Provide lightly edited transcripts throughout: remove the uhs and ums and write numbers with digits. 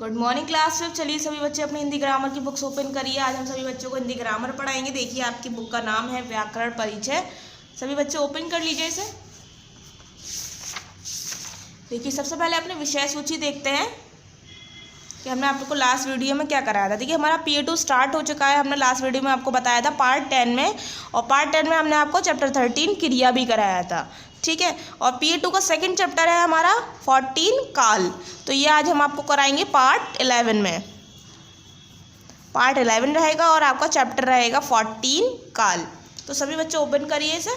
Good morning class 5। चलिए सभी बच्चे अपनी हिंदी ग्रामर की बुक्स ओपन करिए। आज हम सभी बच्चों को हिंदी ग्रामर पढ़ाएंगे। देखिए आपकी बुक का नाम है व्याकरण परिचय। सभी बच्चे ओपन कर लीजिए इसे। देखिए सबसे पहले अपने विषय सूची देखते हैं कि हमने आप लोग को लास्ट वीडियो में क्या कराया था। देखिए हमारा P2 स्टार्ट हो चुका है। हमने लास्ट वीडियो में आपको बताया था पार्ट 10 में, और पार्ट 10 में हमने आपको चैप्टर 13 क्रिया भी कराया था, ठीक है। और P2 का सेकंड चैप्टर है हमारा 14 काल। तो ये आज हम आपको कराएंगे पार्ट 11 में। पार्ट 11 रहेगा और आपका चैप्टर रहेगा 14 काल। तो सभी बच्चे ओपन करिए इसे।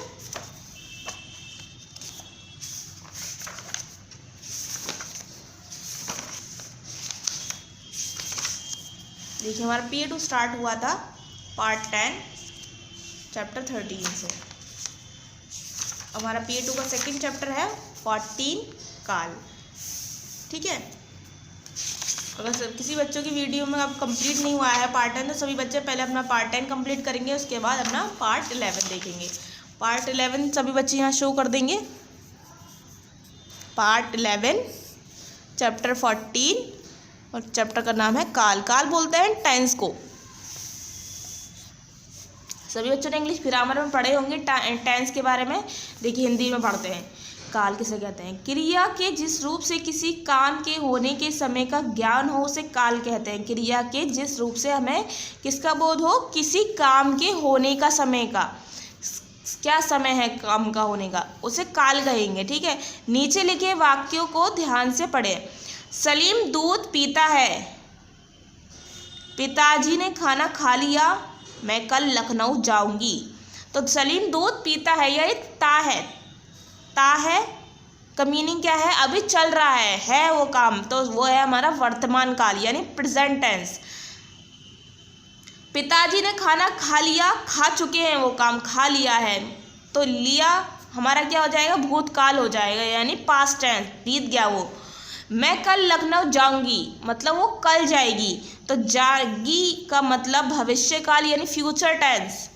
देखिए हमारा P2 स्टार्ट हुआ था पार्ट 10 चैप्टर 13 से। हमारा P2 का सेकंड चैप्टर है 14 काल, ठीक है। अगर किसी बच्चों की वीडियो में अब कंप्लीट नहीं हुआ है पार्ट 10, तो सभी बच्चे पहले अपना पार्ट 10 कंप्लीट करेंगे, उसके बाद अपना पार्ट 11 देखेंगे। पार्ट 11 सभी बच्चे यहाँ शो कर देंगे। पार्ट 11 चैप्टर 14 और चैप्टर का नाम है काल। काल बोलते हैं टेंस को। सभी बच्चों ने इंग्लिश ग्रामर में पढ़े होंगे टेंस के बारे में। देखिए हिंदी में पढ़ते हैं। काल किसे कहते हैं? क्रिया के जिस रूप से किसी काम के होने के समय का ज्ञान हो उसे काल कहते हैं। क्रिया के जिस रूप से हमें किसका बोध हो? किसी काम के होने का समय का, क्या समय है काम का होने का, उसे काल कहेंगे, ठीक है। नीचे लिखे वाक्यों को ध्यान से पढ़ें। सलीम दूध पीता है। पिताजी ने खाना खा लिया। मैं कल लखनऊ जाऊंगी। तो सलीम दूध पीता है, यह ता है। ता है का मीनिंग क्या है? अभी चल रहा है वो काम, तो वो है हमारा वर्तमान काल यानी प्रेजेंट टेंस। पिताजी ने खाना खा लिया, खा चुके हैं वो काम, खा लिया है, तो लिया हमारा क्या हो जाएगा? भूतकाल हो जाएगा यानी पास्ट टेंस, बीत गया वो। मैं कल लखनऊ जाऊंगी मतलब वो कल जाएगी, तो जाएगी का मतलब भविष्य काल यानी फ्यूचर टेंस,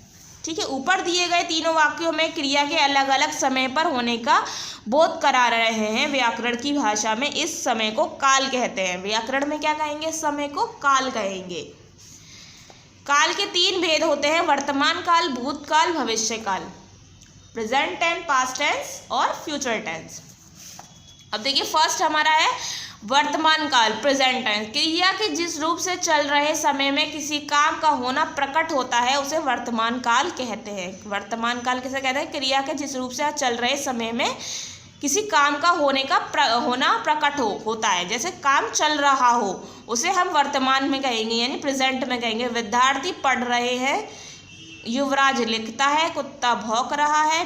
ठीक है। ऊपर दिए गए तीनों वाक्यों में क्रिया के अलग अलग समय पर होने का बोध करा रहे हैं। व्याकरण की भाषा में इस समय को काल कहते हैं। व्याकरण में क्या कहेंगे? इस समय को काल कहेंगे। काल के तीन भेद होते हैं: वर्तमान काल, भूतकाल, भविष्य काल, प्रेजेंट टेंस, पास्ट टेंस और फ्यूचर टेंस। अब देखिए फर्स्ट हमारा है वर्तमान काल, प्रेजेंट टेंस। क्रिया के जिस रूप से चल रहे समय में किसी काम का होना प्रकट होता है उसे वर्तमान काल कहते हैं। वर्तमान काल किसे कहते हैं? क्रिया के जिस रूप से चल रहे समय में किसी काम का होना प्रकट होता है, जैसे काम चल रहा हो, उसे हम वर्तमान में कहेंगे यानी प्रेजेंट में कहेंगे। विद्यार्थी पढ़ रहे हैं, युवराज लिखता है, कुत्ता भौंक रहा है,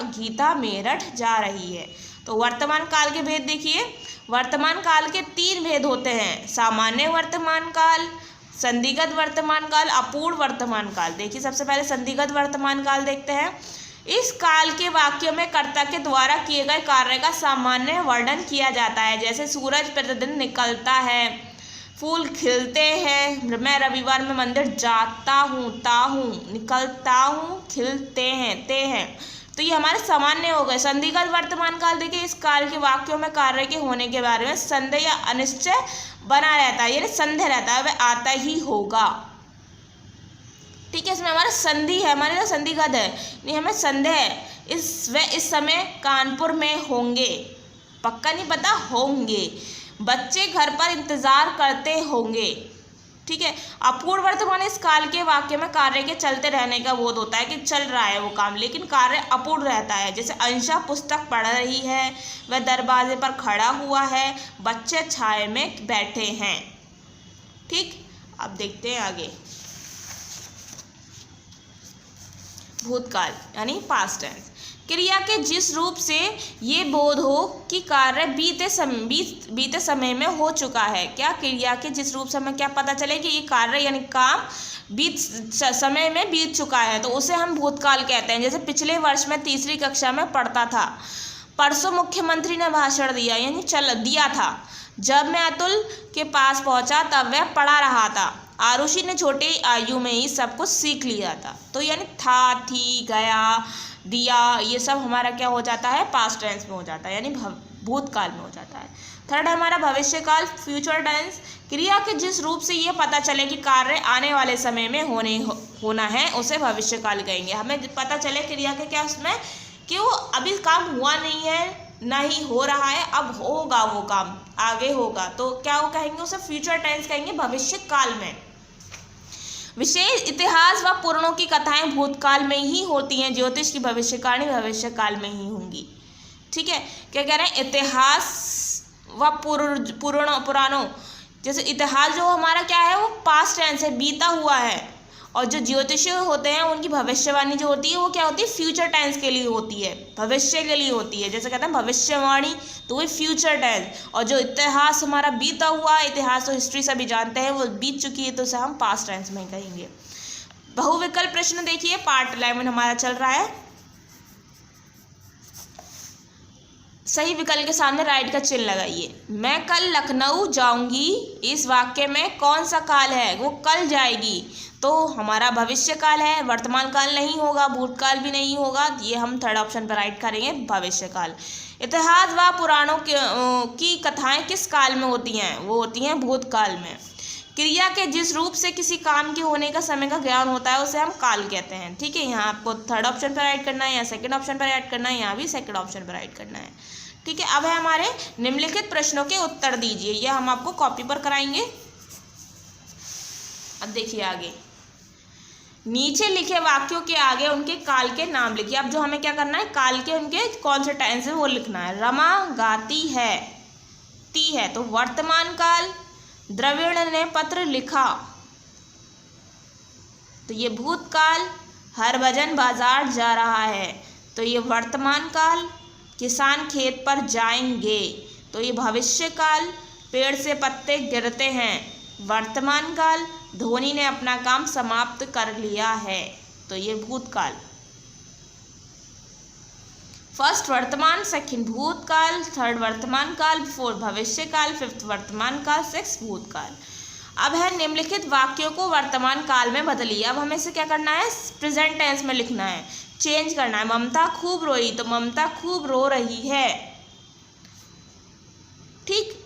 गीता मेरठ जा रही है। तो वर्तमान काल के भेद देखिए। वर्तमान काल के तीन भेद होते हैं: सामान्य वर्तमान काल, संदिग्ध वर्तमान काल, अपूर्ण वर्तमान काल। देखिए सबसे पहले संदिग्ध वर्तमान काल देखते हैं। इस काल के वाक्यों में कर्ता के द्वारा किए गए कार्य का सामान्य वर्णन किया जाता है, जैसे सूरज प्रतिदिन निकलता है, फूल खिलते हैं, मैं रविवार में मंदिर जाता हूँ, निकलता हूँ, खिलते हैं, ते हैं। तो ये हमारे सामान्य हो गए। संदिग्ध वर्तमान काल देखिए, इस काल के वाक्यों में कार्य के होने के बारे में संदेह या अनिश्चय बना रहता है, यानी संदेह रहता है, वह आता ही होगा, ठीक है। इसमें हमारा संधि है, हमारे लिए संदिग्ध है, नहीं हमें संदेह है। वह इस समय कानपुर में होंगे, पक्का नहीं पता, होंगे। बच्चे घर पर इंतजार करते होंगे, ठीक है। अपूर्ण वर्तमान इस काल के वाक्य में कार्य के चलते रहने का बोध होता है कि चल रहा है वो काम, लेकिन कार्य अपूर्ण रहता है, जैसे अंशा पुस्तक पढ़ रही है, वह दरवाजे पर खड़ा हुआ है, बच्चे छाए में बैठे हैं, ठीक। अब देखते हैं आगे। भूतकाल यानी पास्ट टेंस। क्रिया के जिस रूप से ये बोध हो कि कार्य बीते समय में हो चुका है। क्या? क्रिया के जिस रूप से हमें क्या पता चले कि ये कार्य यानी काम समय में बीत चुका है, तो उसे हम भूतकाल कहते हैं। जैसे पिछले वर्ष में तीसरी कक्षा में पढ़ता था, परसों मुख्यमंत्री ने भाषण दिया यानी दिया था, जब मैं अतुल के पास पहुंचा तब वह पढ़ा रहा था, आरुषि ने छोटी आयु में ही सब कुछ सीख लिया था। तो यानी था, थी, गया, दिया, ये सब हमारा क्या हो जाता है? पास्ट टेंस में हो जाता है यानी भूतकाल में हो जाता है। थर्ड है हमारा भविष्य काल, फ्यूचर टेंस, क्रिया के जिस रूप से ये पता चले कि कार्य आने वाले समय में होना है उसे भविष्य काल कहेंगे। हमें पता चले क्रिया के क्या उसमें कि वो अभी काम हुआ नहीं है, ना ही हो रहा है, अब होगा वो काम, आगे होगा, तो क्या वो कहेंगे, उसे फ्यूचर टेंस कहेंगे भविष्य काल में। विशेष इतिहास व पुराणों की कथाएं भूतकाल में ही होती हैं, ज्योतिष की भविष्यवाणी भविष्य काल में ही होंगी। ठीक है, क्या कह रहे हैं, इतिहास व पुराणों, जैसे इतिहास जो हमारा क्या है वो पास्ट टेंस है, बीता हुआ है, और जो ज्योतिष होते हैं उनकी भविष्यवाणी जो होती है वो क्या होती है, फ्यूचर टेंस के लिए होती है, भविष्य के लिए होती है। जैसे कहते हैं भविष्यवाणी तो वही फ्यूचर टेंस, और जो इतिहास हमारा बीता हुआ, इतिहास तो हिस्ट्री सभी जानते हैं, वो बीत चुकी है, तो उसे हम पास्ट टेंस में कहेंगे। बहुविकल्प प्रश्न देखिए, पार्ट 11 हमारा चल रहा है। सही विकल्प के सामने राइट का चिन्ह लगाइए। मैं कल लखनऊ जाऊंगी, इस वाक्य में कौन सा काल है, वो कल जाएगी, तो हमारा भविष्य काल है, वर्तमान काल नहीं होगा, भूतकाल भी नहीं होगा, ये हम थर्ड ऑप्शन पर राइट करेंगे, भविष्य काल। इतिहास व पुराणों की कथाएं किस काल में होती हैं, वो होती हैं भूतकाल में। क्रिया के जिस रूप से किसी काम के होने का समय का ज्ञान होता है उसे हम काल कहते हैं। ठीक है, यहाँ आपको थर्ड ऑप्शन पर राइट करना है या सेकंड ऑप्शन पर राइट करना है, यहाँ भी सेकंड ऑप्शन पर राइट करना है। ठीक है, अब है हमारे निम्नलिखित प्रश्नों के उत्तर दीजिए, यह हम आपको कॉपी पर कराएंगे। अब देखिए आगे, नीचे लिखे वाक्यों के आगे उनके काल के नाम लिखिए। अब जो हमें क्या करना है, काल के उनके कौन से टेंस है वो लिखना है। रमा गाती है, ती है, तो वर्तमान काल। द्रविड़ ने पत्र लिखा, तो ये भूतकाल। हरभजन बाजार जा रहा है, तो ये वर्तमान काल। किसान खेत पर जाएंगे, तो ये भविष्य काल। पेड़ से पत्ते गिरते हैं, वर्तमान काल। धोनी ने अपना काम समाप्त कर लिया है, तो ये भूतकाल। फर्स्ट वर्तमान, सेकंड भूतकाल, थर्ड वर्तमान काल, फोर्थ भविष्य काल, फिफ्थ वर्तमान काल, सिक्स्थ भूतकाल। अब है निम्नलिखित वाक्यों को वर्तमान काल में बदलिए। अब हमें इसे क्या करना है, प्रेजेंट टेंस में लिखना है, चेंज करना है। ममता खूब रोई, तो ममता खूब रो रही है। ठीक,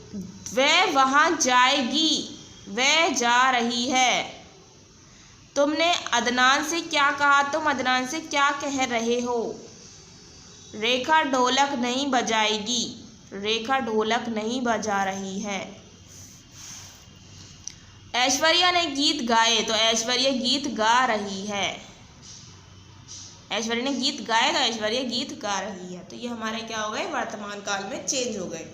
वह वहां जाएगी, वह जा रही है। तुमने अदनान से क्या कहा, तुम अदनान से क्या कह रहे हो। रेखा ढोलक नहीं बजाएगी, रेखा ढोलक नहीं बजा रही है। ऐश्वर्या ने गीत गाए, तो ऐश्वर्या गीत गा रही है। ऐश्वर्या ने गीत गाए, तो ऐश्वर्या गीत गा रही है। तो ये हमारे क्या हो गए, वर्तमान काल में चेंज हो गए।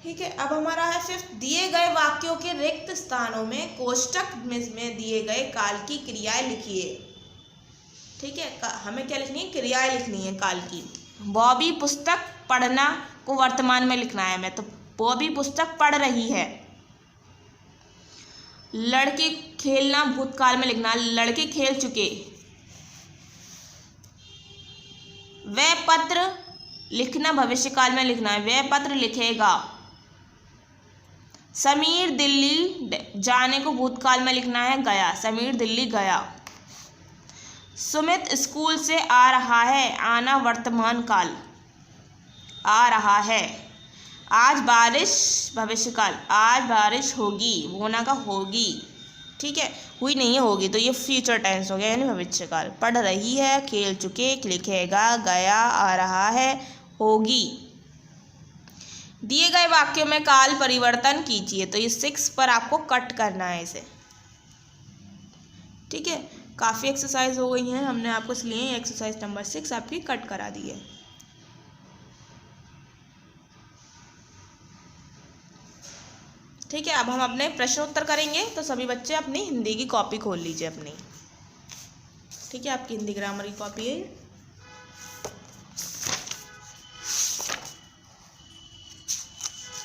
ठीक है, अब हमारा है फिफ्थ, दिए गए वाक्यों के रिक्त स्थानों में कोष्टक में दिए गए काल की क्रियाएं लिखिए। ठीक है, हमें क्या लिखनी है, क्रियाएं लिखनी है काल की। बॉबी पुस्तक पढ़ना को वर्तमान में लिखना है हमें, तो बॉबी पुस्तक पढ़ रही है। लड़के खेलना भूतकाल में लिखना, लड़के खेल चुके। वह पत्र लिखना भविष्य काल में लिखना है, वह पत्र लिखेगा। समीर दिल्ली जाने को भूतकाल में लिखना है, गया, समीर दिल्ली गया। सुमित स्कूल से आ रहा है, आना वर्तमान काल, आ रहा है। आज बारिश भविष्य काल, आज बारिश होगी, होना का होगी। ठीक है, हुई नहीं है, होगी, तो ये फ्यूचर टेंस हो गया यानी भविष्य काल। पढ़ रही है, खेल चुके, लिखेगा, गया, आ रहा है, होगी। दिए गए वाक्यों में काल परिवर्तन कीजिए, तो ये 6 पर आपको कट करना है इसे। ठीक है, काफ़ी एक्सरसाइज हो गई हैं, हमने आपको इसलिए एक्सरसाइज नंबर 6 आपकी कट करा दी है। ठीक है, अब हम अपने प्रश्न उत्तर करेंगे, तो सभी बच्चे अपनी हिंदी की कॉपी खोल लीजिए अपनी। ठीक है, आपकी हिंदी ग्रामर की कॉपी है।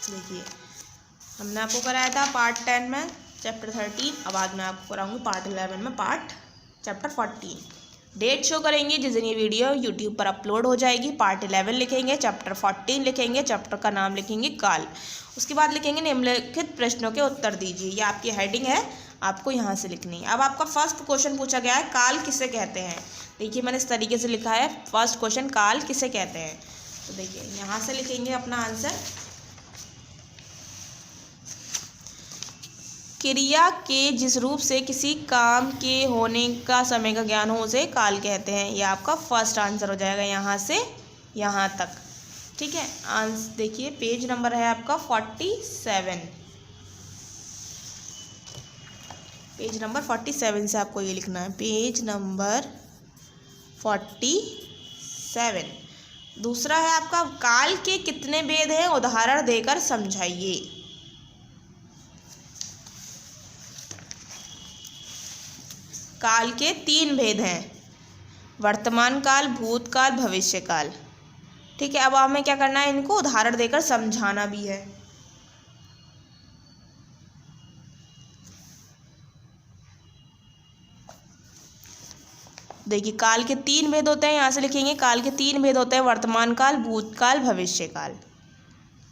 देखिए, हमने आपको कराया था पार्ट 10 में चैप्टर 13, अब आज मैं आपको कराऊंगी पार्ट 11 में चैप्टर 14। डेट शो करेंगे जिस दिन ये वीडियो यूट्यूब पर अपलोड हो जाएगी। पार्ट 11 लिखेंगे, चैप्टर 14 लिखेंगे, चैप्टर का नाम लिखेंगे काल। उसके बाद लिखेंगे निम्नलिखित प्रश्नों के उत्तर दीजिए। ये आपकी हेडिंग है, आपको यहाँ से लिखनी है। अब आपका फर्स्ट क्वेश्चन पूछा गया है, काल किसे कहते हैं। देखिए, मैंने इस तरीके से लिखा है, फर्स्ट क्वेश्चन, काल किसे कहते हैं। तो देखिए, यहाँ से लिखेंगे अपना आंसर। क्रिया के जिस रूप से किसी काम के होने का समय का ज्ञान हो उसे काल कहते हैं। ये आपका फर्स्ट आंसर हो जाएगा यहाँ से यहाँ तक। ठीक है, आंसर देखिए पेज नंबर है आपका 47। पेज नंबर 47 से आपको ये लिखना है, पेज नंबर 47। दूसरा है आपका काल के कितने भेद हैं, उदाहरण देकर समझाइए। काल के 3 भेद हैं, वर्तमान काल, भूतकाल, भविष्यकाल। ठीक है, अब हमें क्या करना है, इनको उदाहरण देकर समझाना भी है। देखिए काल के 3 भेद होते हैं, यहाँ से लिखेंगे काल के 3 भेद होते हैं, वर्तमान काल, भूतकाल, भविष्यकाल।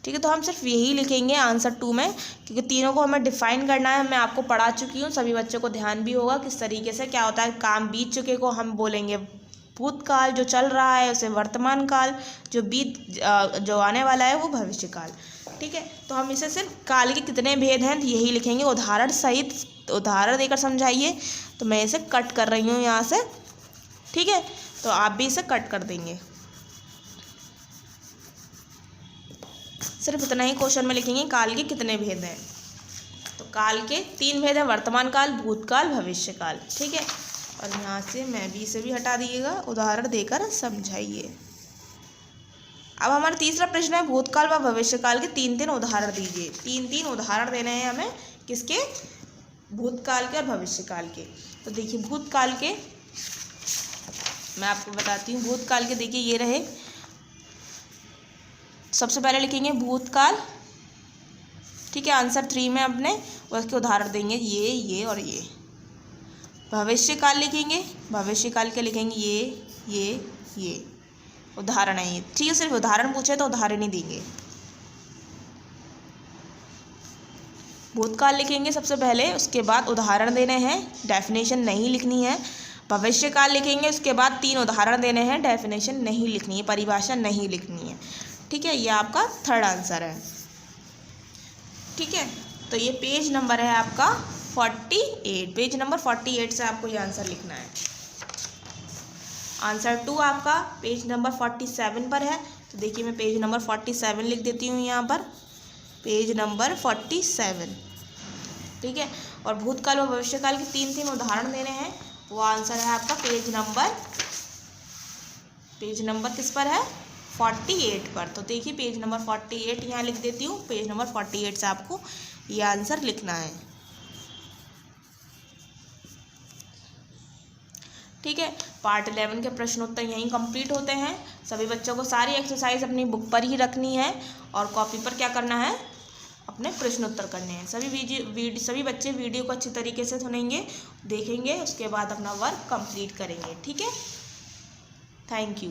ठीक है, तो हम सिर्फ यही लिखेंगे आंसर 2 में, क्योंकि तीनों को हमें डिफाइन करना है। मैं आपको पढ़ा चुकी हूँ, सभी बच्चों को ध्यान भी होगा किस तरीके से क्या होता है। काम बीत चुके को हम बोलेंगे भूतकाल, जो चल रहा है उसे वर्तमान काल, जो आने वाला है वो भविष्यकाल। ठीक है, तो हम इसे सिर्फ काल के कितने भेद हैं यही लिखेंगे, उदाहरण सहित उदाहरण देकर समझाइए। तो मैं इसे कट कर रही हूँ यहाँ से। ठीक है, तो आप भी इसे कट कर देंगे। सिर्फ इतना ही क्वेश्चन में लिखेंगे काल के कितने भेद हैं। तो काल के 3 भेद हैं, वर्तमान काल, भूतकाल, भविष्यकाल। ठीक है, और यहाँ से मैं भी इसे भी हटा दीजिएगा, उदाहरण देकर समझाइए। अब हमारा तीसरा प्रश्न है, भूतकाल व भविष्यकाल के 3 उदाहरण दीजिए। 3 उदाहरण देने हैं हमें, किसके, भूतकाल के और भविष्यकाल के। तो देखिए भूतकाल के मैं आपको बताती हूँ। भूतकाल के देखिए ये रहे, सबसे पहले लिखेंगे भूतकाल। ठीक है, आंसर 3 में अपने उसके उदाहरण देंगे ये और ये। भविष्यकाल लिखेंगे, भविष्यकाल के लिखेंगे ये उदाहरण है ये। ठीक है, सिर्फ उदाहरण पूछे तो उदाहरण ही देंगे। भूतकाल लिखेंगे सबसे पहले, उसके बाद उदाहरण देने हैं, डेफिनेशन नहीं लिखनी है। भविष्यकाल लिखेंगे, उसके बाद 3 उदाहरण देने हैं, डेफिनेशन नहीं लिखनी है, परिभाषा नहीं लिखनी है। ठीक है, ये आपका थर्ड आंसर है। ठीक है, तो ये पेज नंबर है आपका 48। पेज नंबर 48 से आपको ये आंसर लिखना है। आंसर 2 आपका पेज नंबर 47 पर है। तो देखिए मैं पेज नंबर 47 लिख देती हूँ यहाँ पर, पेज नंबर 47। ठीक है, और भूतकाल और भविष्यकाल के 3 उदाहरण देने हैं, वो आंसर है आपका पेज नंबर किस पर है, 48 पर। तो देखिए पेज नंबर 48 यहाँ लिख देती हूँ। पेज नंबर 48 से आपको ये आंसर लिखना है। ठीक है, पार्ट 11 के प्रश्न उत्तर यहीं कंप्लीट होते हैं। सभी बच्चों को सारी एक्सरसाइज अपनी बुक पर ही रखनी है और कॉपी पर क्या करना है, अपने प्रश्न उत्तर करने हैं। सभी बच्चे वीडियो को अच्छी तरीके से सुनेंगे, देखेंगे, उसके बाद अपना वर्क कंप्लीट करेंगे। ठीक है, थैंक यू।